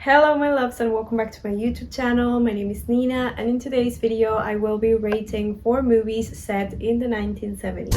Hello my loves and welcome back to my YouTube channel. My name is Nina and in today's video I will be rating 4 movies set in the 1970s.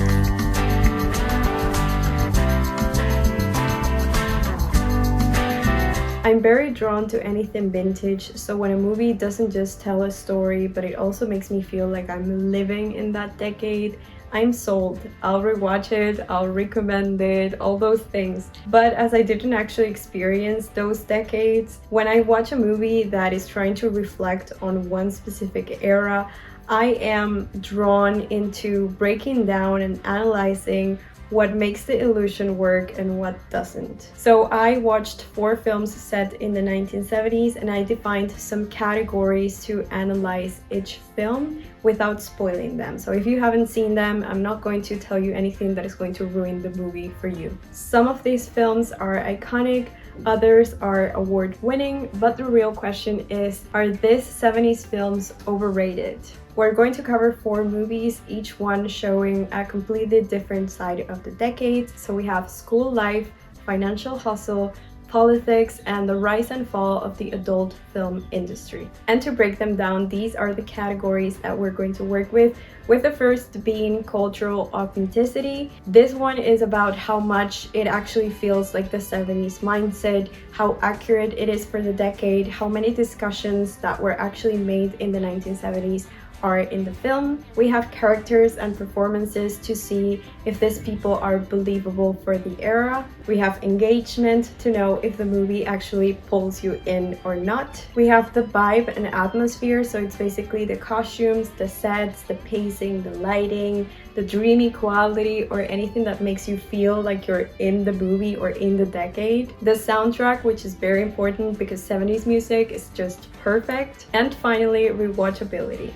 I'm very drawn to anything vintage, so when a movie doesn't just tell a story but it also makes me feel like I'm living in that decade, I'm sold. I'll rewatch it, I'll recommend it, all those things. But as I didn't actually experience those decades, when I watch a movie that is trying to reflect on one specific era, I am drawn into breaking down and analyzing what makes the illusion work and what doesn't. So I watched 4 films set in the 1970s and I defined some categories to analyze each film without spoiling them. So if you haven't seen them, I'm not going to tell you anything that is going to ruin the movie for you. Some of these films are iconic, others are award-winning, but the real question is, are these 70s films overrated? We're going to cover 4 movies, each one showing a completely different side of the decade. So we have school life, financial hustle, politics, and the rise and fall of the adult film industry. And to break them down, these are the categories that we're going to work with the first being cultural authenticity. This one is about how much it actually feels like the 70s mindset, how accurate it is for the decade, how many discussions that were actually made in the 1970s are in the film. We have characters and performances to see if these people are believable for the era. We have engagement to know if the movie actually pulls you in or not. We have the vibe and atmosphere, so it's basically the costumes, the sets, the pacing, the lighting, the dreamy quality, or anything that makes you feel like you're in the movie or in the decade. The soundtrack, which is very important because 70s music is just perfect. And finally, rewatchability.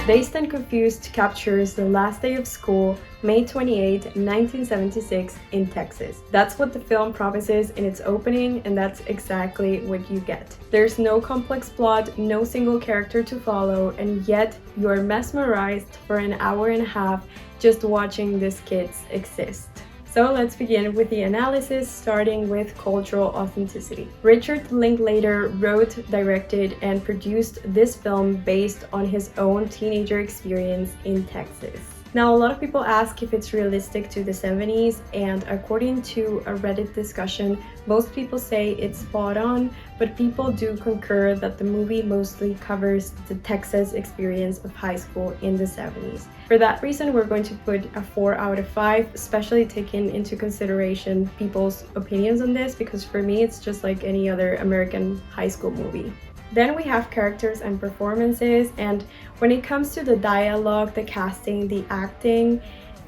Dazed and Confused captures the last day of school, May 28, 1976 in Texas. That's what the film promises in its opening, and that's exactly what you get. There's no complex plot, no single character to follow, and yet you're mesmerized for an hour and a half just watching these kids exist. So let's begin with the analysis, starting with cultural authenticity. Richard Linklater wrote, directed, and produced this film based on his own teenager experience in Texas. Now, a lot of people ask if it's realistic to the 70s, and according to a Reddit discussion, most people say it's spot on, but people do concur that the movie mostly covers the Texas experience of high school in the 70s. For that reason, we're going to put a 4 out of 5, especially taking into consideration people's opinions on this, because for me, it's just like any other American high school movie. Then we have characters and performances, and when it comes to the dialogue, the casting, the acting,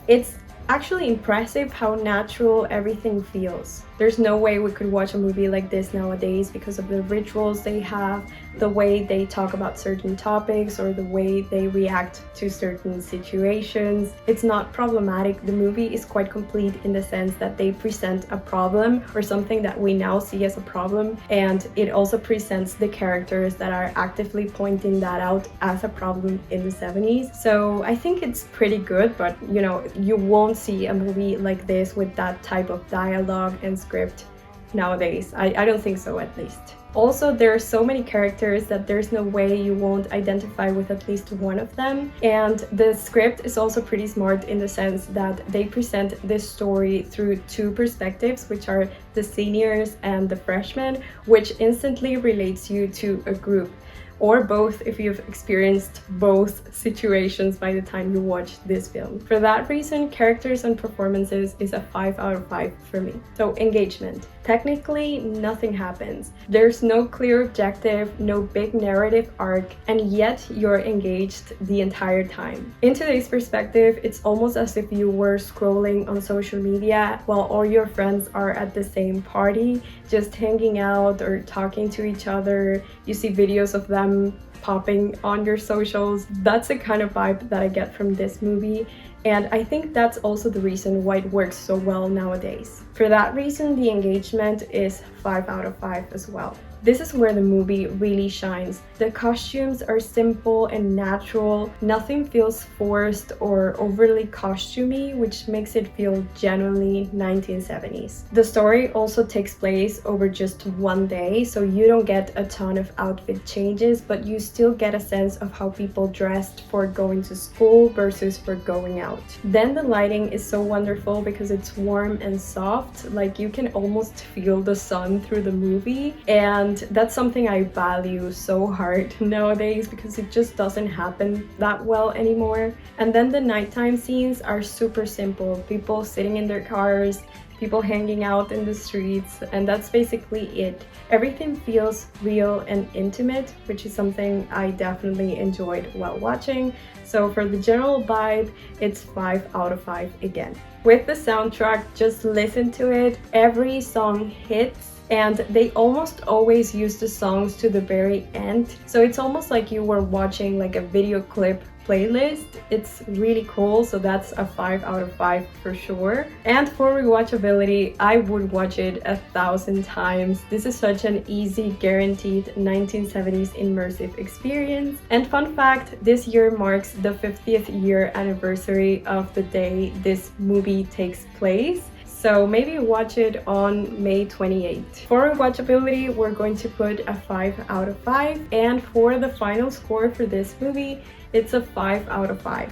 it's actually impressive how natural everything feels. There's no way we could watch a movie like this nowadays because of the rituals they have, the way they talk about certain topics, or the way they react to certain situations. It's not problematic. The movie is quite complete in the sense that they present a problem or something that we now see as a problem, and it also presents the characters that are actively pointing that out as a problem in the 70s. So I think it's pretty good, but you know, you won't see a movie like this with that type of dialogue and script nowadays. I don't think so, at least. Also, there are so many characters that there's no way you won't identify with at least one of them. And the script is also pretty smart in the sense that they present this story through 2 perspectives, which are the seniors and the freshmen, which instantly relates you to a group, or both if you've experienced both situations by the time you watch this film. For that reason, characters and performances is a 5 out of 5 for me. So engagement. Technically, nothing happens. There's no clear objective, no big narrative arc, and yet you're engaged the entire time. In today's perspective, it's almost as if you were scrolling on social media while all your friends are at the same party, just hanging out or talking to each other. You see videos of them popping on your socials. That's the kind of vibe that I get from this movie. And I think that's also the reason why it works so well nowadays. For that reason, the engagement is 5 out of 5 as well. This is where the movie really shines. The costumes are simple and natural. Nothing feels forced or overly costumey, which makes it feel genuinely 1970s. The story also takes place over just one day, so you don't get a ton of outfit changes, but you still get a sense of how people dressed for going to school versus for going out. Then the lighting is so wonderful because it's warm and soft, like you can almost feel the sun through the movie, and that's something I value so hard nowadays because it just doesn't happen that well anymore. And then the nighttime scenes are super simple. People sitting in their cars, people hanging out in the streets, and that's basically it. Everything feels real and intimate, which is something I definitely enjoyed while watching. So for the general vibe, it's 5 out of 5 again. With the soundtrack, just listen to it. Every song hits. And they almost always use the songs to the very end. So it's almost like you were watching like a video clip playlist. It's really cool, so that's a 5 out of 5 for sure. And for rewatchability, I would watch it 1,000 times. This is such an easy, guaranteed 1970s immersive experience. And fun fact, this year marks the 50th year anniversary of the day this movie takes place. So maybe watch it on May 28th. For rewatchability, we're going to put a 5 out of 5. And for the final score for this movie, it's a 5 out of 5.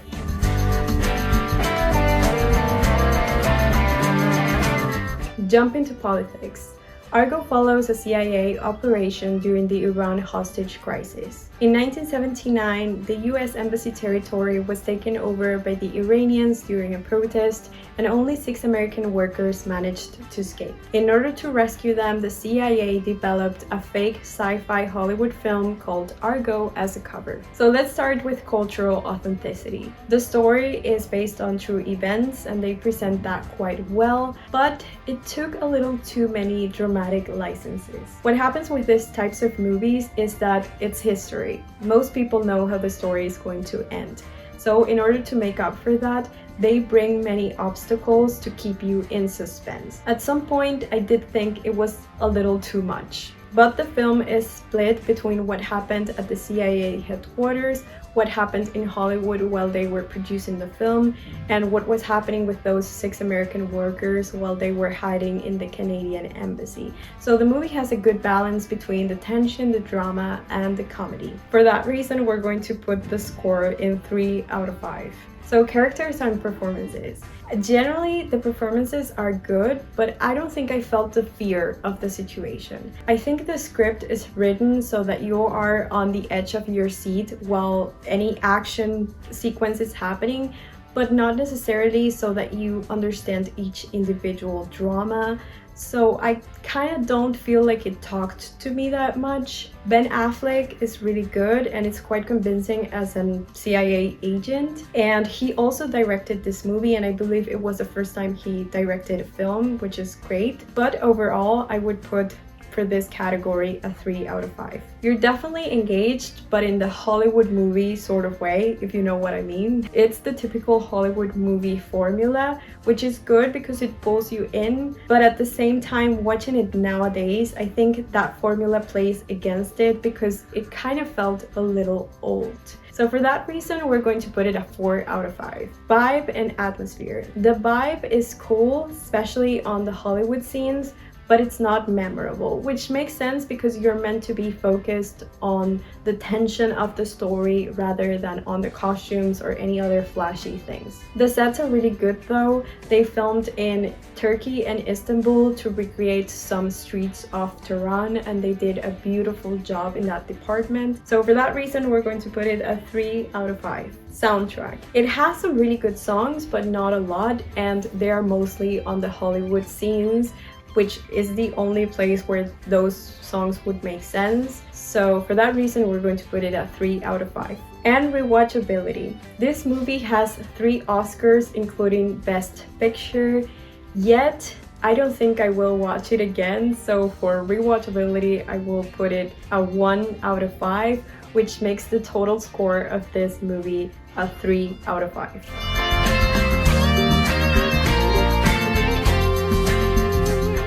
Jump into politics. Argo follows a CIA operation during the Iran hostage crisis. In 1979, the US Embassy territory was taken over by the Iranians during a protest, and only 6 American workers managed to escape. In order to rescue them, the CIA developed a fake sci-fi Hollywood film called Argo as a cover. So let's start with cultural authenticity. The story is based on true events, and they present that quite well, but it took a little too many dramatic licenses. What happens with these types of movies is that it's history. Most people know how the story is going to end. So in order to make up for that, they bring many obstacles to keep you in suspense. At some point, I did think it was a little too much. But the film is split between what happened at the CIA headquarters, what happened in Hollywood while they were producing the film, and what was happening with those 6 American workers while they were hiding in the Canadian embassy. So the movie has a good balance between the tension, the drama, and the comedy. For that reason, we're going to put the score in 3 out of 5. So characters and performances. Generally, the performances are good, but I don't think I felt the fear of the situation. I think the script is written so that you are on the edge of your seat while any action sequence is happening, but not necessarily so that you understand each individual drama. So I kind of don't feel like it talked to me that much. Ben Affleck is really good and it's quite convincing as an CIA agent. And he also directed this movie, and I believe it was the first time he directed a film, which is great. But overall, I would put for this category a 3 out of 5. You're definitely engaged, but in the Hollywood movie sort of way, if you know what I mean. It's the typical Hollywood movie formula, which is good because it pulls you in, but at the same time, watching it nowadays, I think that formula plays against it because it kind of felt a little old. So for that reason, we're going to put it a 4 out of 5. Vibe and atmosphere. The vibe is cool, especially on the Hollywood scenes, but it's not memorable, which makes sense because you're meant to be focused on the tension of the story rather than on the costumes or any other flashy things. The sets are really good though. They filmed in Turkey and Istanbul to recreate some streets of Tehran, and they did a beautiful job in that department. So for that reason, we're going to put it a 3 out of 5. Soundtrack. It has some really good songs, but not a lot, and they are mostly on the Hollywood scenes, which is the only place where those songs would make sense. So for that reason, we're going to put it at 3 out of 5. And rewatchability. This movie has 3 Oscars, including Best Picture, yet I don't think I will watch it again. So for rewatchability, I will put it a 1 out of 5, which makes the total score of this movie a 3 out of 5.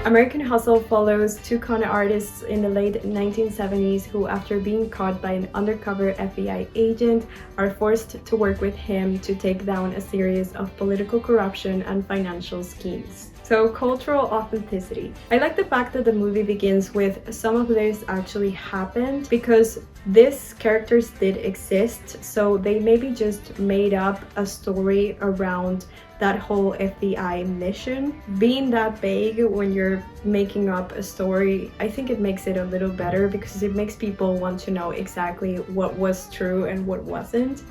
American Hustle follows two con artists in the late 1970s who, after being caught by an undercover FBI agent, are forced to work with him to take down a series of political corruption and financial schemes. So, cultural authenticity. I like the fact that the movie begins with some of this actually happened, because these characters did exist, so they maybe just made up a story around that whole FBI mission. Being that vague when you're making up a story, I think it makes it a little better, because it makes people want to know exactly what was true and what wasn't.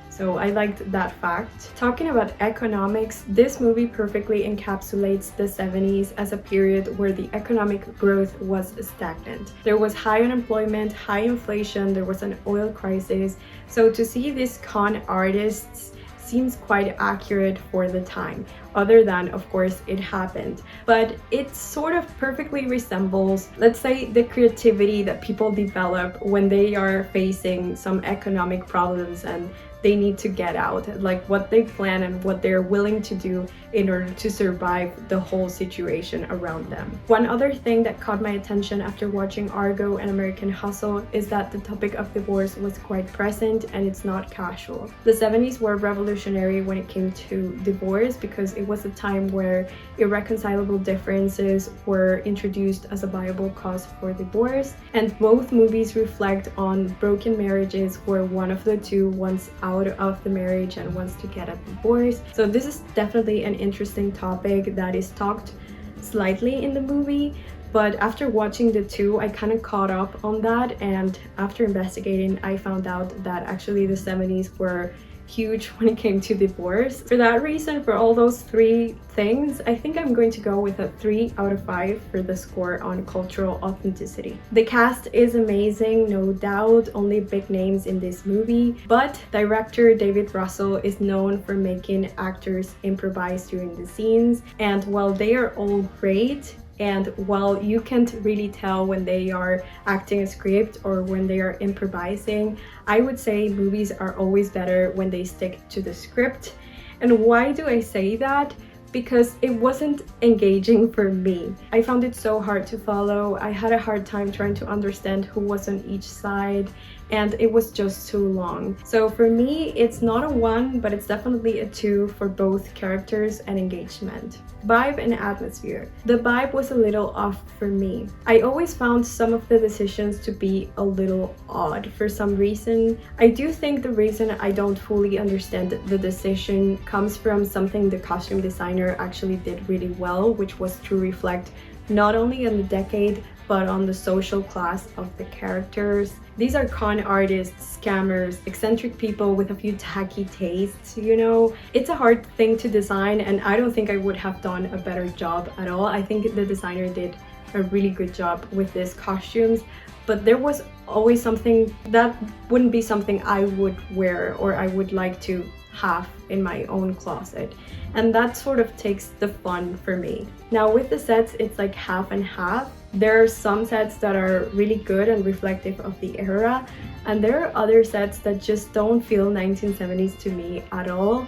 So I liked that fact. Talking about economics, this movie perfectly encapsulates the 70s as a period where the economic growth was stagnant. There was high unemployment, high inflation, there was an oil crisis. So to see these con artists seems quite accurate for the time, other than, of course, it happened. But it sort of perfectly resembles, let's say, the creativity that people develop when they are facing some economic problems and they need to get out, like what they plan and what they're willing to do in order to survive the whole situation around them. One other thing that caught my attention after watching Argo and American Hustle is that the topic of divorce was quite present and it's not casual. The 70s were revolutionary when it came to divorce, because it was a time where irreconcilable differences were introduced as a viable cause for divorce, and both movies reflect on broken marriages where one of the two wants out of the marriage and wants to get a divorce. So this is definitely an interesting topic that is talked slightly in the movie, but after watching the two, I kind of caught up on that, and after investigating, I found out that actually the 70s were huge when it came to divorce. For that reason, for all those three things, I think I'm going to go with a 3 out of 5 for the score on cultural authenticity. The cast is amazing, no doubt, only big names in this movie, but director David Russell is known for making actors improvise during the scenes, and while they are all great, and while you can't really tell when they are acting a script or when they are improvising, I would say movies are always better when they stick to the script. And why do I say that? Because it wasn't engaging for me. I found it so hard to follow. I had a hard time trying to understand who was on each side, and it was just too long. So for me, it's not a 1, but it's definitely a 2 for both characters and engagement. Vibe and atmosphere. The vibe was a little off for me. I always found some of the decisions to be a little odd for some reason. I do think the reason I don't fully understand the decision comes from something the costume designer actually did really well, which was to reflect not only on the decade, but on the social class of the characters. These are con artists, scammers, eccentric people with a few tacky tastes, you know? It's a hard thing to design, and I don't think I would have done a better job at all. I think the designer did a really good job with these costumes, but there was always something that wouldn't be something I would wear or I would like to have in my own closet, and that sort of takes the fun for me. Now with the sets, it's like half and half. There are some sets that are really good and reflective of the era, and there are other sets that just don't feel 1970s to me at all.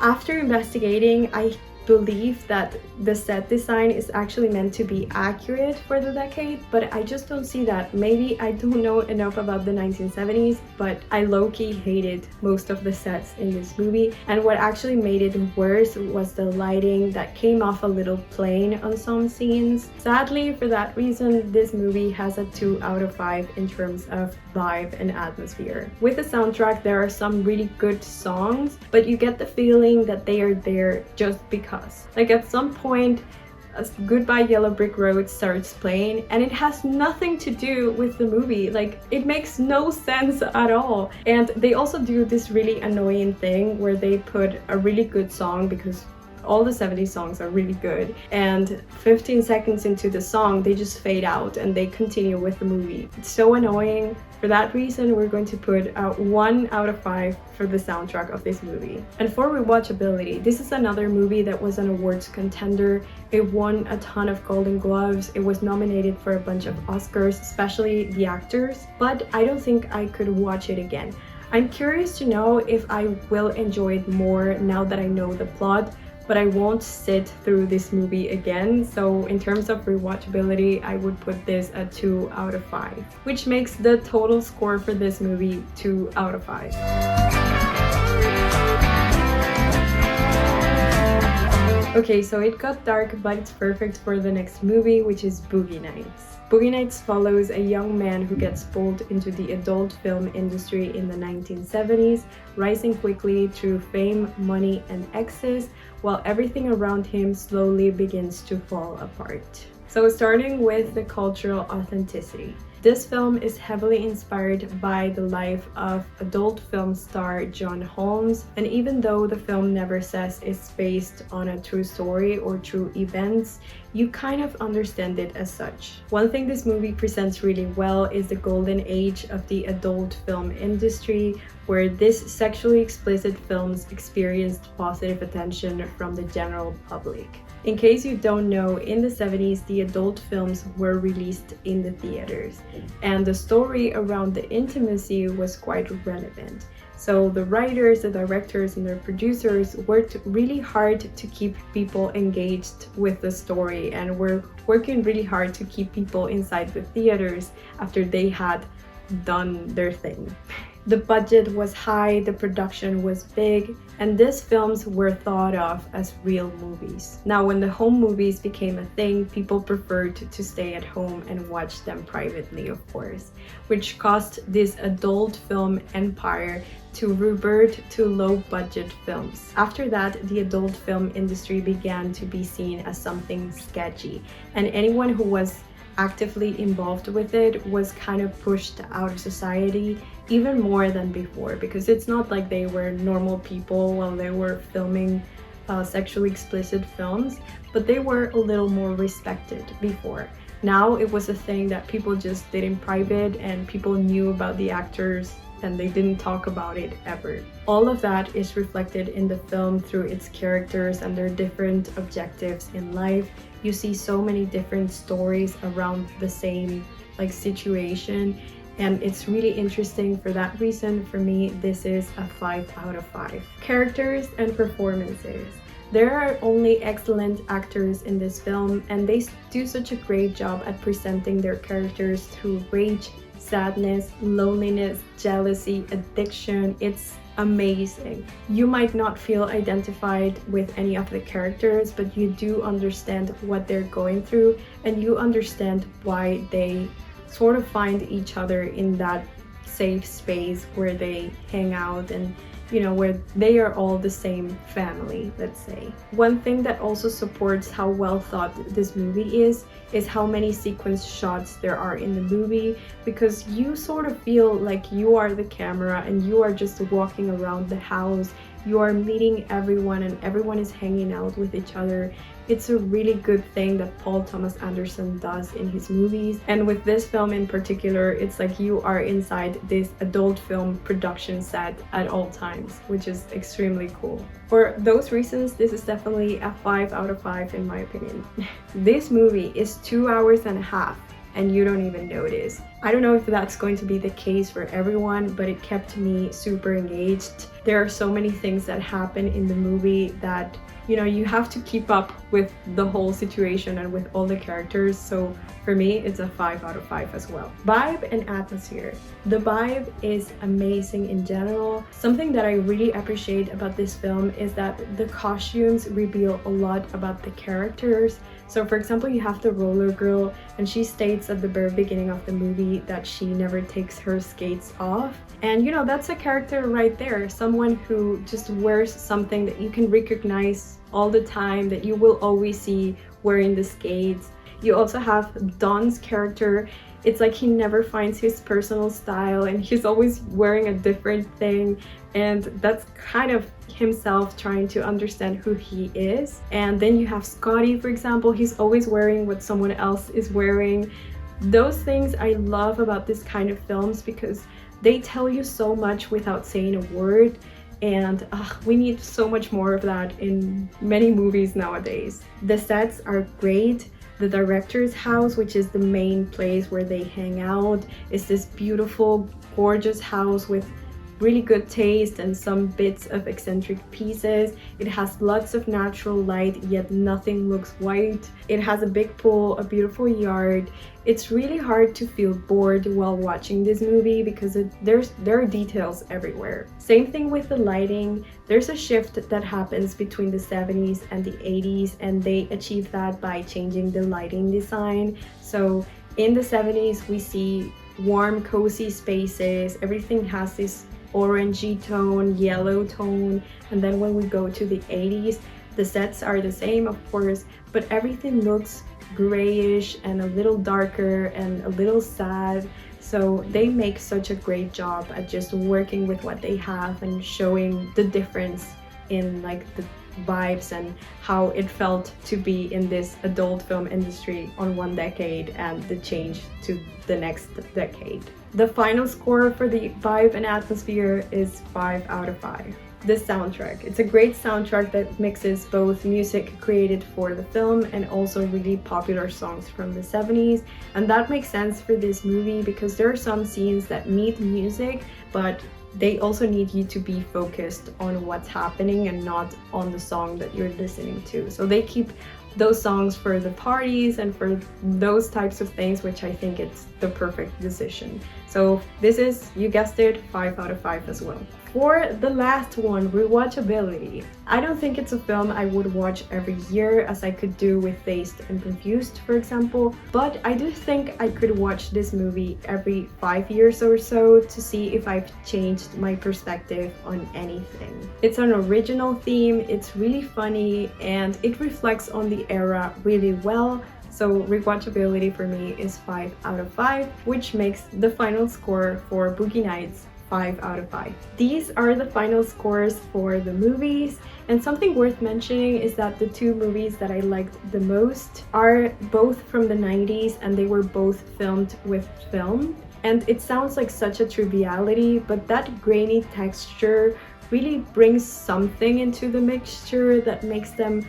After investigating, I believe that the set design is actually meant to be accurate for the decade, but I just don't see that. Maybe I don't know enough about the 1970s, but I low-key hated most of the sets in this movie, and what actually made it worse was the lighting that came off a little plain on some scenes. Sadly, for that reason, this movie has a 2 out of 5 in terms of vibe and atmosphere. With the soundtrack, there are some really good songs, but you get the feeling that they are there just because. Like at some point, Goodbye Yellow Brick Road starts playing, and it has nothing to do with the movie. Like, it makes no sense at all. And they also do this really annoying thing where they put a really good song, because all the 70s songs are really good, and 15 seconds into the song they just fade out and they continue with the movie. It's so annoying. For that reason, we're going to put a 1 out of 5 for the soundtrack of this movie. And for rewatchability, this is another movie that was an awards contender. It won a ton of Golden Globes. It was nominated for a bunch of Oscars, especially the actors, but I don't think I could watch it again. I'm curious to know if I will enjoy it more now that I know the plot, but I won't sit through this movie again. So in terms of rewatchability, I would put this a 2 out of 5, which makes the total score for this movie 2 out of 5. Okay, so it got dark, but it's perfect for the next movie, which is Boogie Nights. Boogie Nights follows a young man who gets pulled into the adult film industry in the 1970s, rising quickly through fame, money, and excess, while everything around him slowly begins to fall apart. So starting with the cultural authenticity. This film is heavily inspired by the life of adult film star John Holmes, and even though the film never says it's based on a true story or true events, you kind of understand it as such. One thing this movie presents really well is the golden age of the adult film industry, where this sexually explicit films experienced positive attention from the general public. In case you don't know, in the 70s, the adult films were released in the theaters, and the story around the intimacy was quite relevant. So the writers, the directors, and the producers worked really hard to keep people engaged with the story, and were working really hard to keep people inside the theaters after they had done their thing. The budget was high, the production was big, and these films were thought of as real movies. Now, when the home movies became a thing, people preferred to stay at home and watch them privately, of course, which caused this adult film empire to revert to low-budget films. After that, the adult film industry began to be seen as something sketchy, and anyone who was actively involved with it was kind of pushed out of society even more than before, because it's not like they were normal people while they were filming sexually explicit films, but they were a little more respected before. Now it was a thing that people just did in private, and people knew about the actors and they didn't talk about it ever. All of that is reflected in the film through its characters and their different objectives in life. You see so many different stories around the same situation, and it's really interesting. For that reason, for me, this is a 5 out of 5. Characters and performances. There are only excellent actors in this film, and they do such a great job at presenting their characters through rage, sadness, loneliness, jealousy, addiction. It's amazing. You might not feel identified with any of the characters, but you do understand what they're going through, and you understand why they sort of find each other in that safe space where they hang out, and where they are all the same family, let's say. One thing that also supports how well thought this movie is how many sequence shots there are in the movie, because you sort of feel like you are the camera and you are just walking around the house. You are meeting everyone and everyone is hanging out with each other. It's a really good thing that Paul Thomas Anderson does in his movies. And with this film in particular, it's like you are inside this adult film production set at all times, which is extremely cool. For those reasons, this is definitely a 5 out of 5 in my opinion. This movie is 2 hours and a half, and you don't even notice. I don't know if that's going to be the case for everyone, but it kept me super engaged. There are so many things that happen in the movie that you have to keep up with the whole situation and with all the characters. So for me, it's a 5 out of 5 as well. Vibe and atmosphere. The vibe is amazing in general. Something that I really appreciate about this film is that the costumes reveal a lot about the characters. So for example, you have the roller girl, and she states at the very beginning of the movie that she never takes her skates off. And that's a character right there, someone who just wears something that you can recognize all the time, that you will always see wearing the skates. You also have Don's character. It's like he never finds his personal style, and he's always wearing a different thing, and that's kind of himself trying to understand who he is. And then you have Scotty, for example. He's always wearing what someone else is wearing. Those things I love about this kind of films, because they tell you so much without saying a word, and we need so much more of that in many movies nowadays. The sets are great. The director's house, which is the main place where they hang out, is this beautiful, gorgeous house with really good taste and some bits of eccentric pieces. It has lots of natural light, yet nothing looks white. It has a big pool, a beautiful yard. It's really hard to feel bored while watching this movie because there are details everywhere. Same thing with the lighting. There's a shift that happens between the 70s and the 80s, and they achieve that by changing the lighting design. So in the 70s, we see warm, cozy spaces. Everything has this orangey tone, yellow tone, and then when we go to the 80s, the sets are the same, of course, but everything looks grayish and a little darker and a little sad. So they make such a great job at just working with what they have and showing the difference in like the vibes and how it felt to be in this adult film industry on one decade and the change to the next decade. The final score for the vibe and atmosphere is 5 out of 5. The soundtrack. It's a great soundtrack that mixes both music created for the film and also really popular songs from the 70s. And that makes sense for this movie because there are some scenes that need music, but they also need you to be focused on what's happening and not on the song that you're listening to. So they keep those songs for the parties and for those types of things, which I think it's the perfect decision. So this is, you guessed it, 5 out of 5 as well. For the last one, rewatchability. I don't think it's a film I would watch every year as I could do with Dazed and Confused, for example, but I do think I could watch this movie every 5 years or so to see if I've changed my perspective on anything. It's an original theme, it's really funny, and it reflects on the era really well. So rewatchability for me is 5 out of 5, which makes the final score for Boogie Nights 5 out of 5. These are the final scores for the movies, and something worth mentioning is that the two movies that I liked the most are both from the 90s and they were both filmed with film. And it sounds like such a triviality, but that grainy texture really brings something into the mixture that makes them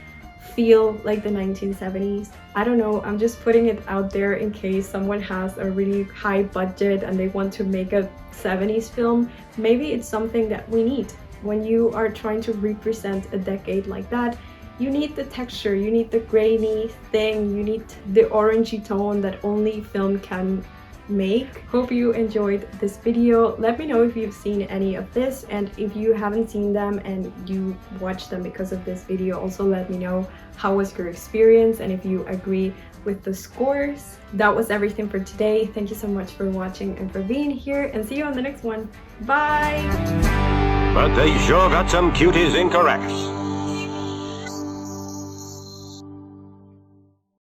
feel like the 1970s. I don't know, I'm just putting it out there in case someone has a really high budget and they want to make a 70s film. Maybe it's something that we need. When you are trying to represent a decade like that, you need the texture, you need the grainy thing, you need the orangey tone that only film can make. Hope you enjoyed this video. Let me know if you've seen any of this, and if you haven't seen them and you watched them because of this video, also let me know how was your experience and if you agree with the scores. That was everything for today. Thank you so much for watching and for being here, and see you on the next one. Bye! But they sure got some cuties incorrect.